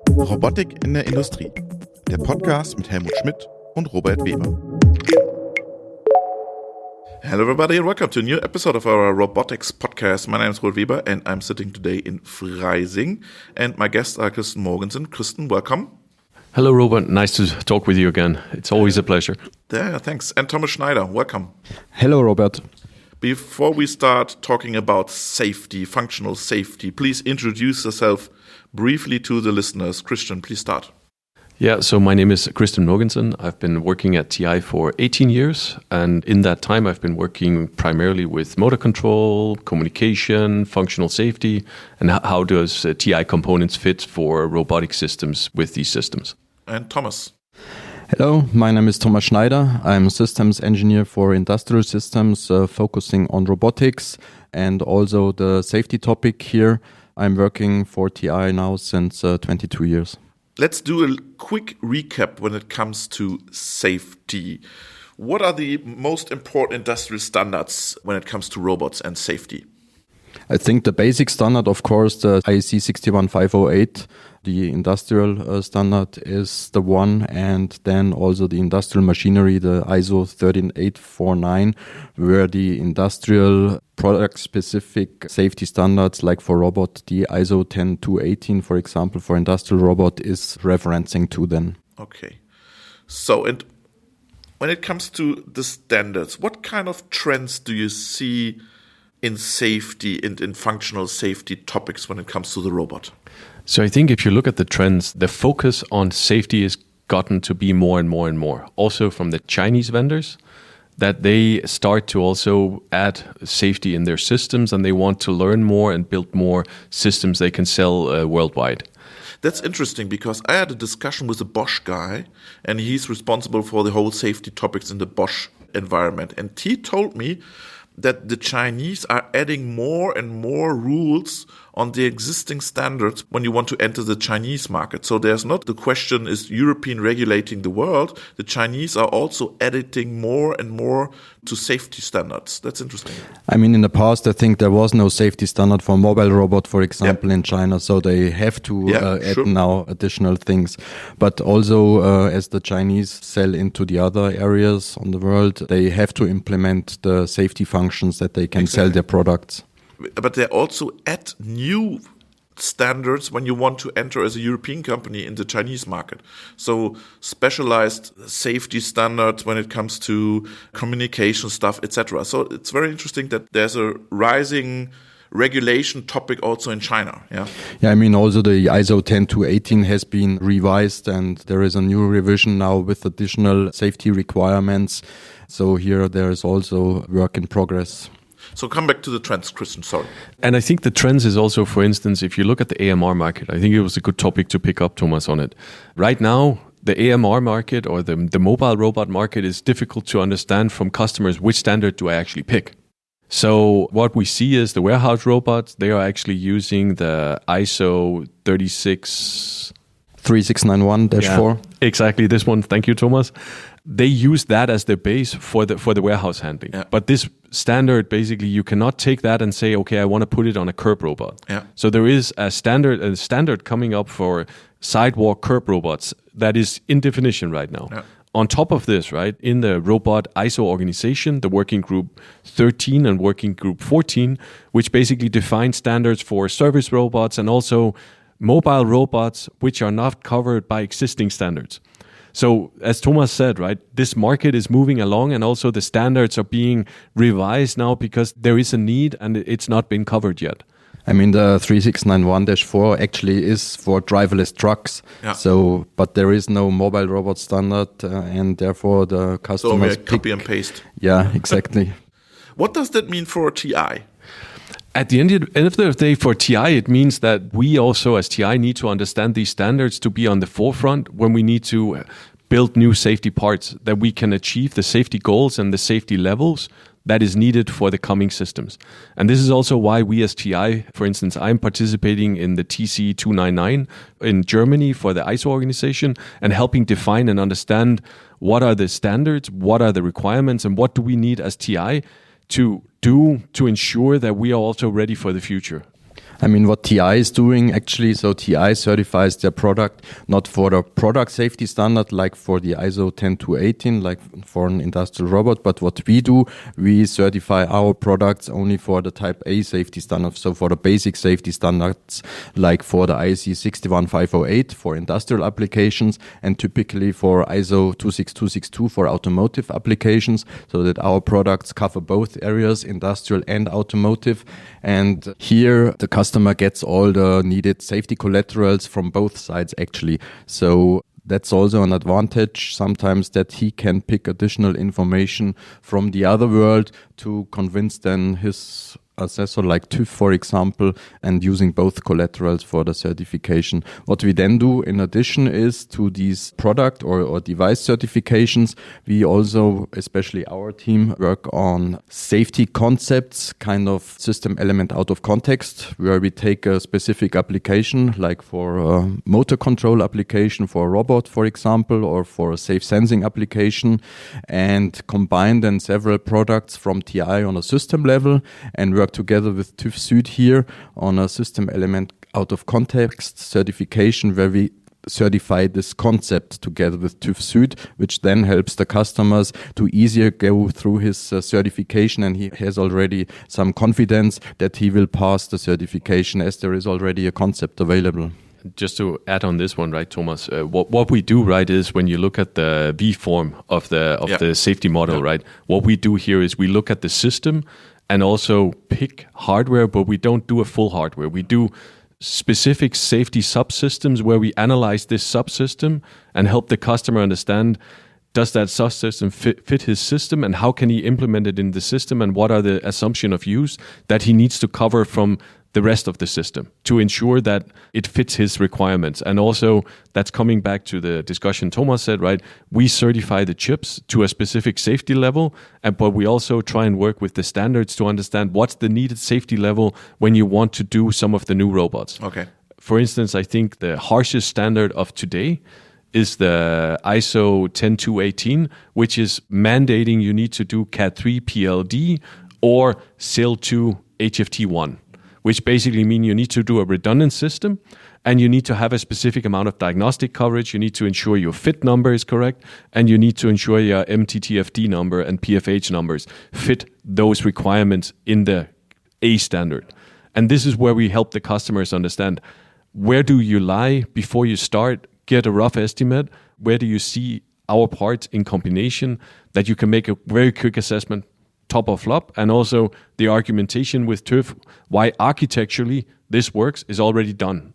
Robotik in der Industrie. Der Podcast mit Helmut Schmidt und Robert Weber. Hello everybody and welcome to a new episode of our robotics podcast. My name is Robert Weber and I'm sitting today in Freising. And my guests are Kristen Mogensen. Kristen, welcome. Hello Robert, nice to talk with you again. It's always a pleasure. Yeah, thanks. And Thomas Schneider, welcome. Hello Robert. Before we start talking about safety, functional safety, please introduce yourself briefly to the listeners. Kristen, please start. Yeah, so my name is Kristen Mogensen. I've been working at TI for 18 years. And in that time, I've been working primarily with motor control, communication, functional safety, and how does TI components fit for robotic systems with these systems. And Thomas. Hello, my name is Thomas Schneider. I'm a systems engineer for industrial systems, focusing on robotics and also the safety topic here. I'm working for TI now since 22 years. Let's do a quick recap when it comes to safety. What are the most important industrial standards when it comes to robots and safety? I think the basic standard, of course, the IEC 61508, the industrial standard is the one, and then also the industrial machinery, the ISO 13849, where the industrial product-specific safety standards, like for robot, the ISO 10218, for example, for industrial robot, is referencing to them. Okay. So, and when it comes to the standards, what kind of trends do you see in safety and in functional safety topics when it comes to the robot? So I think if you look at the trends, the focus on safety has gotten to be more and more and more. Also from the Chinese vendors, that they start to also add safety in their systems and they want to learn more and build more systems they can sell worldwide. That's interesting because I had a discussion with a Bosch guy and he's responsible for the whole safety topics in the Bosch environment. And he told me that the Chinese are adding more and more rules on the existing standards when you want to enter the Chinese market. So there's not the question, is European regulating the world? The Chinese are also editing more and more to safety standards. That's interesting. I mean, in the past, I think there was no safety standard for mobile robot, for example, in China. So they have to add now additional things. But also, as the Chinese sell into the other areas on the world, they have to implement the safety functions that they can sell their products. But they also add new standards when you want to enter as a European company in the Chinese market. So specialized safety standards when it comes to communication stuff, etc. So it's very interesting that there's a rising regulation topic also in China. Yeah, I mean, also the ISO 10218 has been revised and there is a new revision now with additional safety requirements. So here there is also work in progress. So come back to the trends, Kristen, sorry. And I think the trends is also, for instance, if you look at the AMR market, I think it was a good topic to pick up, Thomas, on it. Right now, the AMR market or the mobile robot market is difficult to understand from customers which standard do I actually pick. So what we see is the warehouse robots, they are actually using the ISO 3691-4. Exactly, this one. Thank you, Thomas. They use that as their base for the warehouse handling. Yeah. But this standard, basically, you cannot take that and say, okay, I want to put it on a curb robot. Yeah. So there is a standard coming up for sidewalk curb robots that is in definition right now. Yeah. On top of this, right, in the robot ISO organization, the working group 13 and working group 14, which basically define standards for service robots and also mobile robots, which are not covered by existing standards. So as Thomas said, right, this market is moving along and also the standards are being revised now because there is a need and it's not been covered yet. I mean, the 3691-4 actually is for driverless trucks. Yeah. So, but there is no mobile robot standard and therefore the customers copy and paste. Yeah, exactly. What does that mean for TI? At the end of the day, for TI, it means that we also, as TI, need to understand these standards to be on the forefront when we need to build new safety parts, that we can achieve the safety goals and the safety levels that is needed for the coming systems. And this is also why we as TI, for instance, I'm participating in the TC 299 in Germany for the ISO organization and helping define and understand what are the standards, what are the requirements, and what do we need as TI to do to ensure that we are also ready for the future. I mean, what TI is doing actually, so TI certifies their product not for the product safety standard like for the ISO 10218, like for an industrial robot, but what we do, we certify our products only for the type A safety standard, so for the basic safety standards like for the IEC 61508 for industrial applications and typically for ISO 26262 for automotive applications, so that our products cover both areas, industrial and automotive. And here the customer gets all the needed safety collaterals from both sides actually. So that's also an advantage sometimes, that he can pick additional information from the other world to convince then his assessor like TÜV, for example, and using both collaterals for the certification. What we then do in addition is to these product or device certifications, we also, especially our team, work on safety concepts, kind of system element out of context, where we take a specific application, like for a motor control application for a robot, for example, or for a safe sensing application, and combine then several products from TI on a system level and work together with TÜV Süd here on a system element out of context certification, where we certify this concept together with TÜV Süd, which then helps the customers to easier go through his certification, and he has already some confidence that he will pass the certification as there is already a concept available. Just to add on this one, right, Thomas, what we do, right, is when you look at the V form of the safety model, right, what we do here is we look at the system and also pick hardware, but we don't do a full hardware. We do specific safety subsystems where we analyze this subsystem and help the customer understand, does that subsystem fit his system, and how can he implement it in the system, and what are the assumption of use that he needs to cover from the rest of the system to ensure that it fits his requirements. And also, that's coming back to the discussion Thomas said, right? We certify the chips to a specific safety level, but we also try and work with the standards to understand what's the needed safety level when you want to do some of the new robots. Okay. For instance, I think the harshest standard of today is the ISO 10218, which is mandating you need to do CAD3 PLD or SIL2 HFT1. Which basically means you need to do a redundant system, and you need to have a specific amount of diagnostic coverage. You need to ensure your fit number is correct, and you need to ensure your MTTFD number and PFH numbers fit those requirements in the A standard. And this is where we help the customers understand, where do you lie before you start, get a rough estimate, where do you see our parts in combination, that you can make a very quick assessment, top or flop, and also the argumentation with TÜV, why architecturally this works, is already done.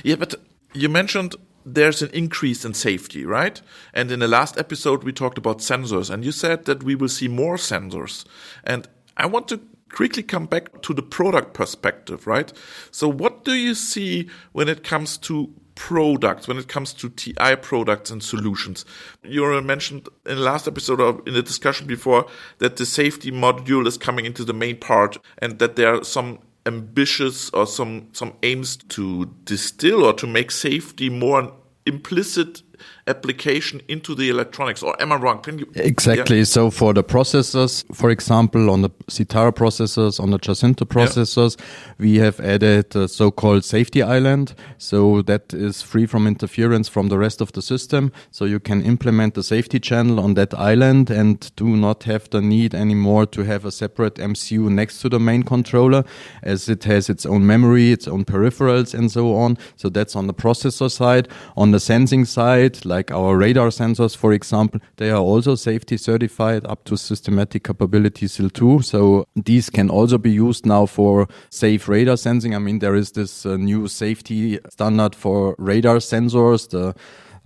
Yeah, but you mentioned there's an increase in safety, right? And in the last episode, we talked about sensors, and you said that we will see more sensors. And I want to quickly come back to the product perspective, right? So what do you see when it comes to products, when it comes to TI products and solutions? You mentioned in the last episode or in the discussion before that the safety module is coming into the main part, and that there are some ambitious or some aims to distill or to make safety more implicit application into the electronics, or am I wrong? Can you exactly? Yeah. So for the processors, for example, on the Citara processors, on the Jacinto processors, we have added a so-called safety island. So that is free from interference from the rest of the system. So you can implement the safety channel on that island and do not have the need anymore to have a separate MCU next to the main controller, as it has its own memory, its own peripherals, and so on. So that's on the processor side. On the sensing side, like our radar sensors, for example, they are also safety certified up to systematic capability SIL2. So these can also be used now for safe radar sensing. I mean, there is this new safety standard for radar sensors, the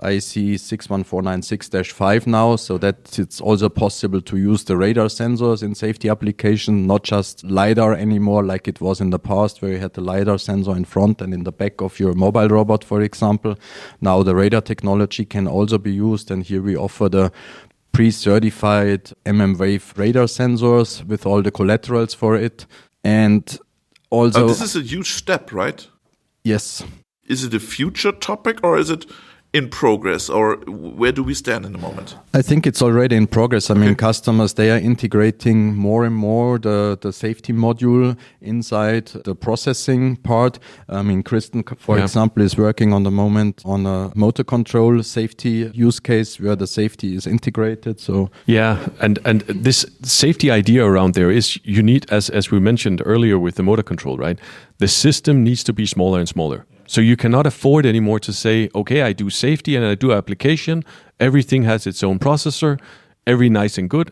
IEC 61496-5 now, so that it's also possible to use the radar sensors in safety application, not just LiDAR anymore like it was in the past, where you had the LiDAR sensor in front and in the back of your mobile robot, for example. Now the radar technology can also be used, and here we offer the pre-certified wave radar sensors with all the collaterals for it. And also... this is a huge step, right? Yes. Is it a future topic, or is it in progress, or where do we stand in the moment? I think it's already in progress. I mean, customers, they are integrating more and more the safety module inside the processing part. I mean, Kristen, for example, is working on the moment on a motor control safety use case where the safety is integrated. So and this safety idea around there is you need, as we mentioned earlier with the motor control, right? The system needs to be smaller and smaller. So you cannot afford anymore to say, okay, I do safety and I do application. Everything has its own processor, every nice and good.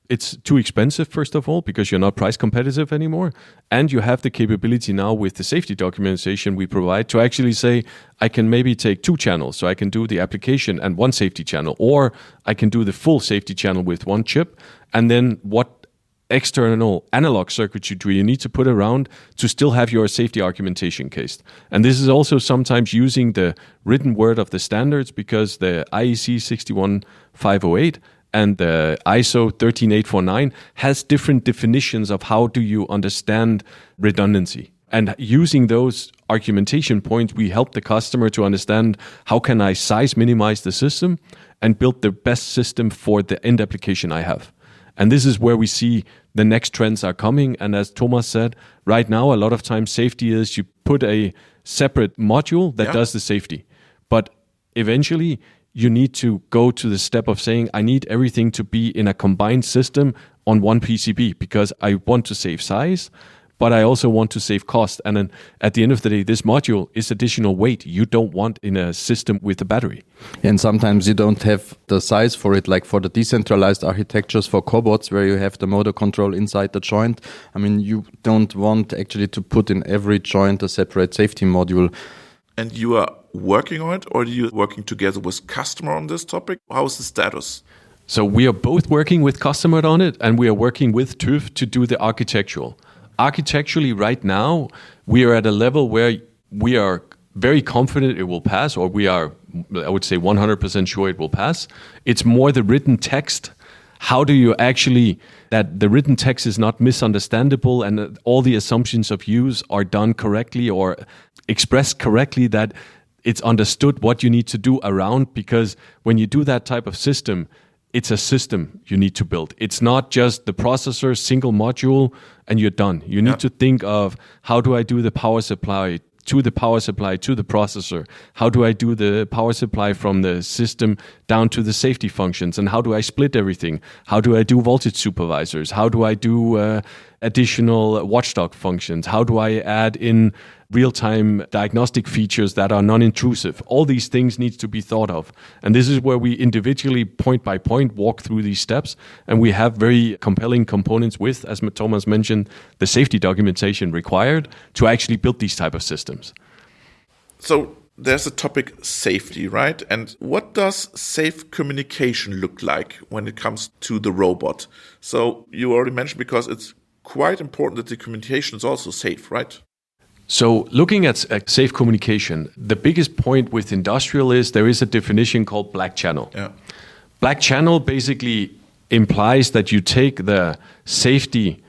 It's too expensive, first of all, because you're not price competitive anymore. And you have the capability now with the safety documentation we provide to actually say, I can maybe take 2 channels. So I can do the application and 1 safety channel, or I can do the full safety channel with 1 chip. And then what external analog circuitry do you need to put around to still have your safety argumentation cased? And this is also sometimes using the written word of the standards, because the IEC 61508 and the ISO 13849 has different definitions of how do you understand redundancy. And using those argumentation points, we help the customer to understand how can I size minimize the system and build the best system for the end application I have. And this is where we see the next trends are coming. And as Thomas said, right now, a lot of times safety is you put a separate module that does the safety. But eventually, you need to go to the step of saying, I need everything to be in a combined system on one PCB because I want to save size, but I also want to save cost. And then at the end of the day, this module is additional weight you don't want in a system with a battery. And sometimes you don't have the size for it, like for the decentralized architectures for cobots where you have the motor control inside the joint. I mean, you don't want actually to put in every joint a separate safety module. And you are working on it, or are you working together with customer on this topic? How is the status? So we are both working with customer on it, and we are working with TÜV to do the architectural. Architecturally, right now, we are at a level where we are very confident it will pass, or we are, I would say, 100% sure it will pass. It's more the written text. How do you actually, that the written text is not misunderstandable and all the assumptions of use are done correctly or expressed correctly, that it's understood what you need to do around, because when you do that type of system, it's a system you need to build. It's not just the processor, single module, and you're done. You need to think of, how do I do the power supply to the power supply to the processor? How do I do the power supply from the system down to the safety functions? And how do I split everything? How do I do voltage supervisors? How do I do additional watchdog functions? How do I add in real-time diagnostic features that are non-intrusive? All these things need to be thought of. And this is where we individually, point by point, walk through these steps. And we have very compelling components with, as Thomas mentioned, the safety documentation required to actually build these type of systems. So there's a topic safety, right? And what does safe communication look like when it comes to the robot? So you already mentioned, because it's quite important that the communication is also safe, right? So looking at safe communication, the biggest point with industrial is there is a definition called black channel. Yeah. Black channel basically implies that you take the safety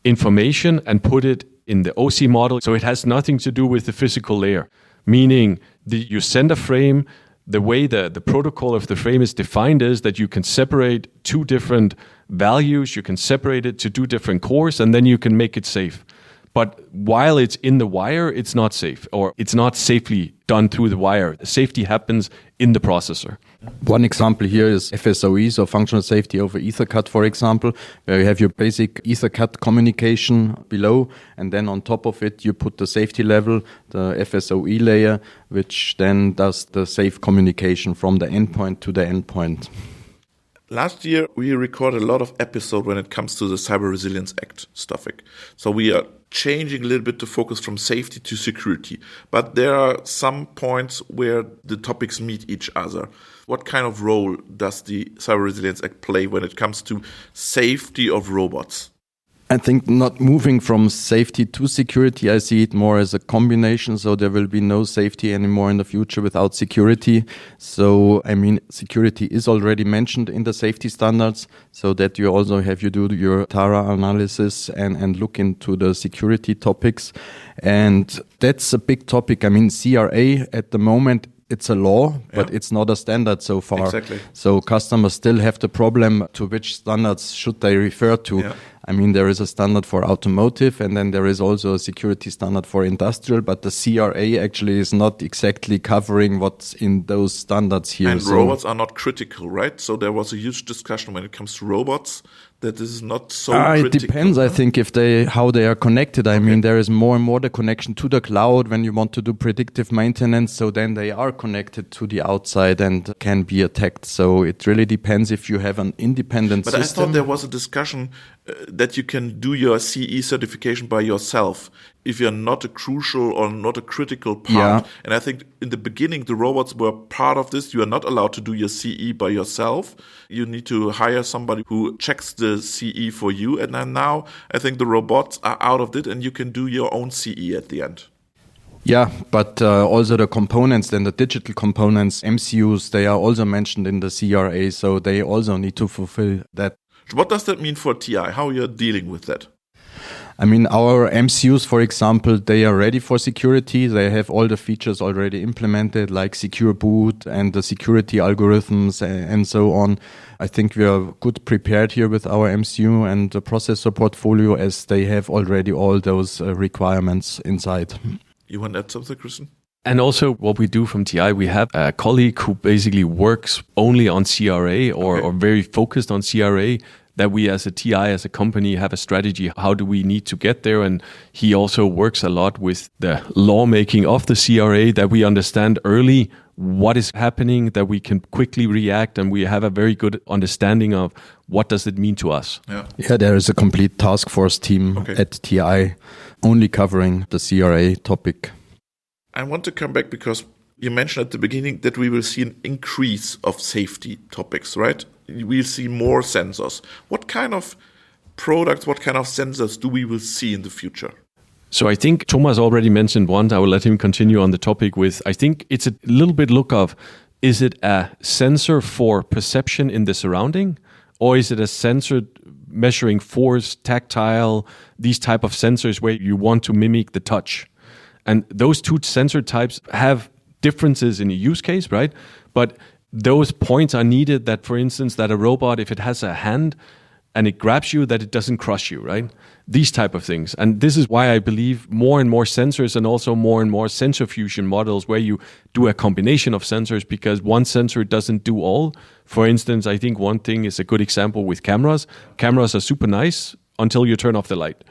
information and put it in the OC model. So it has nothing to do with the physical layer, meaning you send a frame. The way the protocol of the frame is defined is that you can separate 2 different values, you can separate it to 2 different cores, and then you can make it safe. But while it's in the wire, it's not safe, or it's not safely done through the wire. The safety happens in the processor. One example here is FSOE, so functional safety over EtherCAT, for example, where you have your basic EtherCAT communication below, and then on top of it, you put the safety level, the FSOE layer, which then does the safe communication from the endpoint to the endpoint. Last year, we recorded a lot of episodes when it comes to the Cyber Resilience Act topic. So we are changing a little bit the focus from safety to security. But there are some points where the topics meet each other. What kind of role does the Cyber Resilience Act play when it comes to safety of robots? I think not moving from safety to security, I see it more as a combination. So there will be no safety anymore in the future without security. So, I mean, security is already mentioned in the safety standards, so that you also have you do your TARA analysis and look into the security topics. And that's a big topic. I mean, CRA at the moment it's a law, but it's not a standard so far. Exactly. So customers still have the problem to which standards should they refer to. Yeah. I mean, there is a standard for automotive, and then there is also a security standard for industrial, but the CRA actually is not exactly covering what's in those standards here. And robots are not critical, right? So there was a huge discussion when it comes to robots that this is not so critical. It depends, I think, how they are connected. I mean, there is more and more the connection to the cloud when you want to do predictive maintenance. So then they are connected to the outside and can be attacked. So it really depends if you have an independent system. But I thought there was a discussion that you can do your CE certification by yourself if you're not a crucial or not a critical part. Yeah. And I think in the beginning, the robots were part of this. You are not allowed to do your CE by yourself. You need to hire somebody who checks the CE for you. And then now I think the robots are out of it and you can do your own CE at the end. Yeah, but also the components, then the digital components, MCUs, they are also mentioned in the CRA. So they also need to fulfill that. What does that mean for TI? How you're dealing with that? I mean, our MCUs, for example, they are ready for security. They have all the features already implemented, like secure boot and the security algorithms and so on. I think we are good prepared here with our MCU and the processor portfolio, as they have already all those requirements inside. You want to add something, Kristen? And also what we do from TI, we have a colleague who basically works only on CRA or very focused on CRA, that we as a TI, as a company, have a strategy. How do we need to get there? And he also works a lot with the lawmaking of the CRA, that we understand early what is happening, that we can quickly react, and we have a very good understanding of what does it mean to us. Yeah, there is a complete task force team at TI only covering the CRA topic. I want to come back because you mentioned at the beginning that we will see an increase of safety topics, right? We'll see more sensors. What kind of products, what kind of sensors do we will see in the future? So I think Thomas already mentioned one. I will let him continue on the topic with, I think it's a little bit look of, is it a sensor for perception in the surrounding? Or is it a sensor measuring force, tactile, these type of sensors where you want to mimic the touch? And those two sensor types have differences in the use case, right? But those points are needed that, for instance, that a robot, if it has a hand and it grabs you, that it doesn't crush you, right? These type of things. And this is why I believe more and more sensors and also more and more sensor fusion models where you do a combination of sensors, because one sensor doesn't do all. For instance, I think one thing is a good example with cameras. Cameras are super nice until you turn off the light.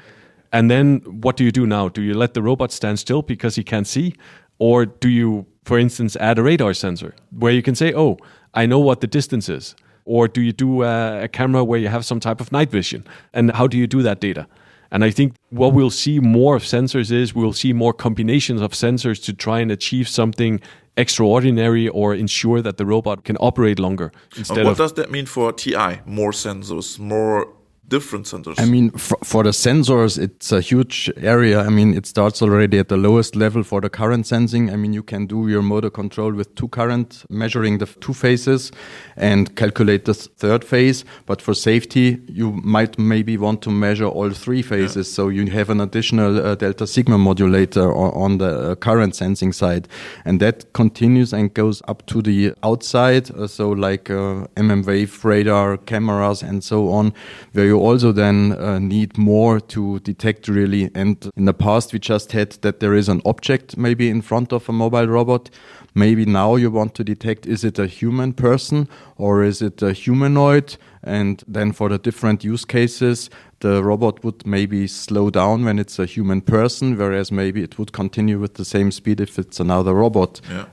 And then what do you do now? Do you let the robot stand still because he can't see? Or do you, for instance, add a radar sensor where you can say, oh, I know what the distance is? Or do you do a camera where you have some type of night vision? And how do you do that data? And I think what we'll see more of sensors is we'll see more combinations of sensors to try and achieve something extraordinary or ensure that the robot can operate longer. What does that mean for TI? More sensors, more different sensors? I mean, for the sensors, it's a huge area. I mean, it starts already at the lowest level for the current sensing. I mean, you can do your motor control with two current, measuring the two phases and calculate the third phase. But for safety, you might maybe want to measure all three phases. So you have an additional delta sigma modulator on the current sensing side. And that continues and goes up to the outside. So like wave radar, cameras, and so on, where you also then need more to detect really. And in the past, we just had that there is an object maybe in front of a mobile robot. Maybe now you want to detect, is it a human person or is it a humanoid? And then for the different use cases, the robot would maybe slow down when it's a human person, whereas maybe it would continue with the same speed if it's another robot. Yeah.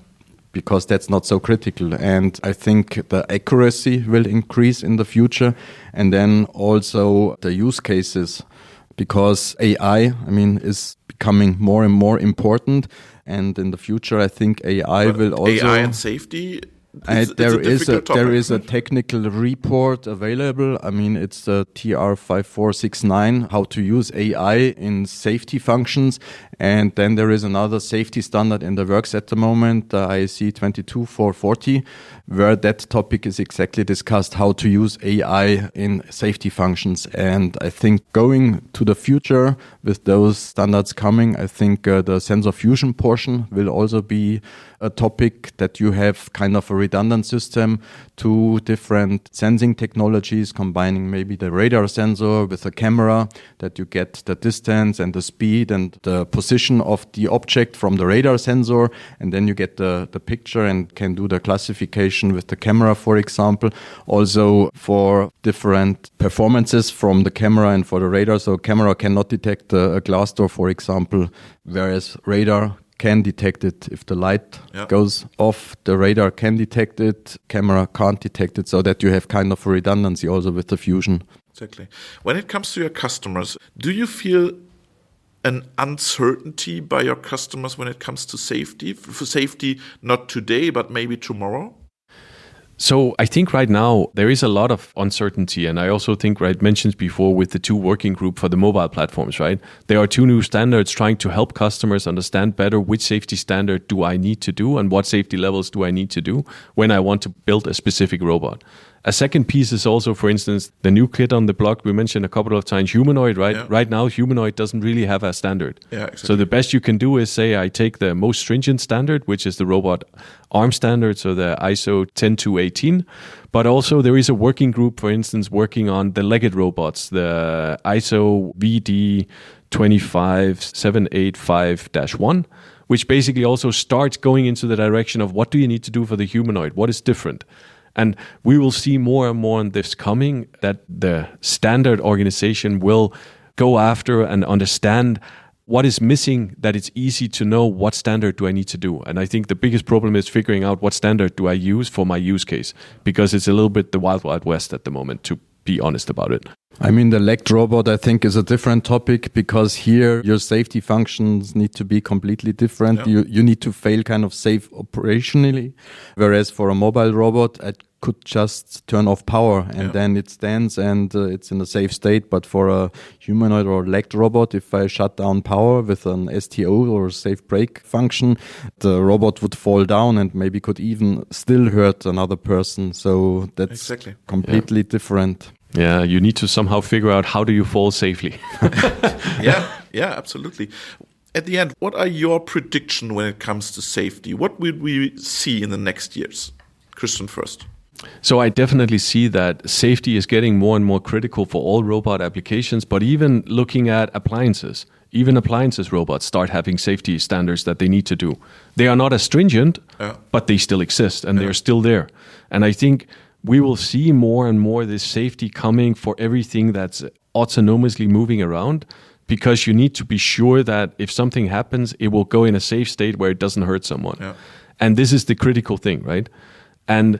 Because that's not so critical. And I think the accuracy will increase in the future. And then also the use cases, because AI, I mean, is becoming more and more important. And in the future, I think AI will also... AI and safety... There is a technical report available. I mean, it's the TR 5469, how to use AI in safety functions. And then there is another safety standard in the works at the moment, the IEC 22440, where that topic is exactly discussed, how to use AI in safety functions. And I think going to the future with those standards coming, I think the sensor fusion portion will also be a topic, that you have kind of a redundant system, two different sensing technologies, combining maybe the radar sensor with a camera, that you get the distance and the speed and the position of the object from the radar sensor, and then you get the picture and can do the classification with the camera, for example. Also for different performances from the camera and for the radar. So camera cannot detect a glass door, for example, whereas radar can detect it. If the light goes off, the radar can detect it, camera can't detect it, so that you have kind of a redundancy also with the fusion. Exactly. When it comes to your customers, do you feel an uncertainty by your customers when it comes to safety? For safety, not today, but maybe tomorrow? So I think right now there is a lot of uncertainty, and I also think, right, mentioned before with the two working group for the mobile platforms, right? There are two new standards trying to help customers understand better which safety standard do I need to do and what safety levels do I need to do when I want to build a specific robot. A second piece is also, for instance, the new kid on the block we mentioned a couple of times, humanoid, right? Yeah. Right now, humanoid doesn't really have a standard. Yeah, exactly. So the best you can do is say, I take the most stringent standard, which is the robot arm standard, so the ISO 10218. But also there is a working group, for instance, working on the legged robots, the ISO VD 25785-1, which basically also starts going into the direction of what do you need to do for the humanoid? What is different? And we will see more and more on this coming, that the standard organization will go after and understand what is missing, that it's easy to know what standard do I need to do. And I think the biggest problem is figuring out what standard do I use for my use case, because it's a little bit the wild, wild west at the moment, to be honest about it. I mean, the legged robot, I think, is a different topic, because here your safety functions need to be completely different. Yeah. You need to fail kind of safe operationally, whereas for a mobile robot, it could just turn off power and then it stands and it's in a safe state. But for a humanoid or legged robot, if I shut down power with an STO or safe brake function, the robot would fall down and maybe could even still hurt another person. So that's completely different. Yeah, you need to somehow figure out how do you fall safely. Yeah, absolutely. At the end, what are your predictions when it comes to safety? What will we see in the next years? Kristen first. So I definitely see that safety is getting more and more critical for all robot applications, but even looking at appliances. Even appliances robots start having safety standards that they need to do. They are not as stringent, but they still exist and they're still there. And I think we will see more and more this safety coming for everything that's autonomously moving around, because you need to be sure that if something happens, it will go in a safe state where it doesn't hurt someone. Yeah. And this is the critical thing, right? And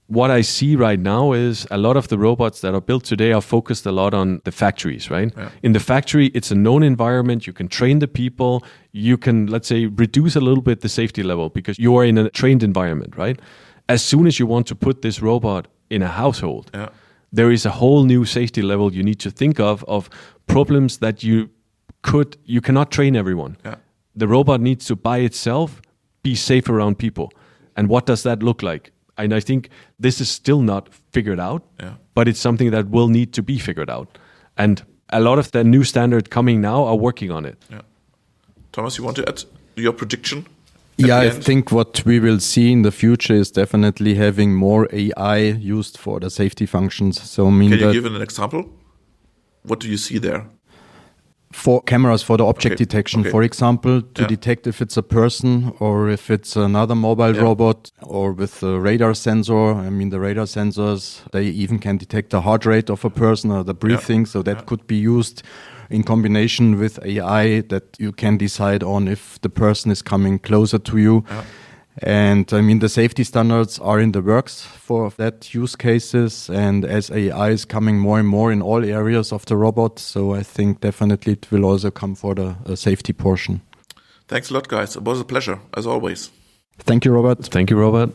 what I see right now is a lot of the robots that are built today are focused a lot on the factories, right? Yeah. In the factory, it's a known environment. You can train the people. You can, let's say, reduce a little bit the safety level because you are in a trained environment, right? As soon as you want to put this robot in a household, there is a whole new safety level you need to think of problems that you cannot train everyone. Yeah. The robot needs to by itself be safe around people. And what does that look like? And I think this is still not figured out, but it's something that will need to be figured out. And a lot of the new standards coming now are working on it. Yeah. Thomas, you want to add your prediction? Yeah, I think what we will see in the future is definitely having more AI used for the safety functions. So, can you give an example? What do you see there? For cameras, for the object detection, for example, to detect if it's a person or if it's another mobile robot, or with a radar sensor. I mean, the radar sensors, they even can detect the heart rate of a person or the breathing. So that could be used in combination with AI, that you can decide on if the person is coming closer to you. Yeah. And I mean, the safety standards are in the works for that use cases. And as AI is coming more and more in all areas of the robot, so I think definitely it will also come for the safety portion. Thanks a lot, guys. It was a pleasure, as always. Thank you, Robert. Thank you, Robert.